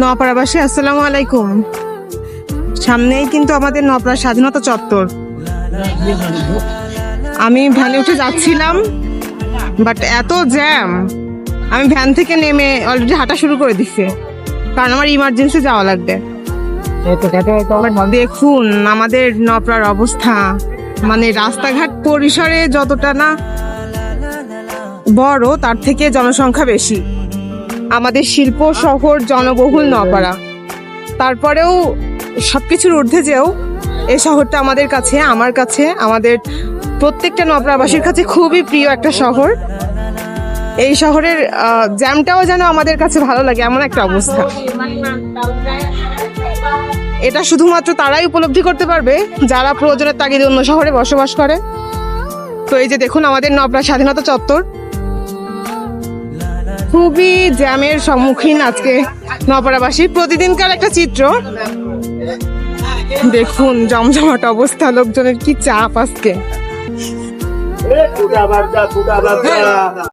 নপাড়াবাসী আসসালামু আলাইকুম। সামনেই কিন্তু আমাদের নপাড়া স্বাধীনতা চত্বর। আমি ভ্যানে উঠে যাচ্ছিলাম, বাট এত জ্যাম, আমি ভ্যান থেকে নেমে অলরেডি হাঁটা শুরু করে দিচ্ছি, কারণ আমার ইমার্জেন্সি যাওয়া লাগবে। দেখুন আমাদের নপাড়ার অবস্থা, মানে রাস্তাঘাট পরিসরে যতটা না বড়, তার থেকে জনসংখ্যা বেশি। আমাদের শিল্প শহর জনবহুল নপাড়া, তারপরেও সবকিছুর ঊর্ধ্বে যেও এই শহরটা আমাদের কাছে, আমার কাছে, আমাদের প্রত্যেকটা নপাড়াবাসীর কাছে খুবই প্রিয় একটা শহর। এই শহরের জ্যামটাও যেন আমাদের কাছে ভালো লাগে, এমন একটা অবস্থা। এটা শুধুমাত্র তারাই উপলব্ধি করতে পারবে যারা প্রয়োজনের তাগিদে অন্য শহরে বসবাস করে। তো এই যে দেখুন আমাদের নপাড়া স্বাধীনতা চত্বর, খুবই জ্যামের সম্মুখীন আজকে নপাড়াবাসী। প্রতিদিনকার একটা চিত্র। দেখুন জমজমাট অবস্থা, লোকজনের কি চাপ আজকে।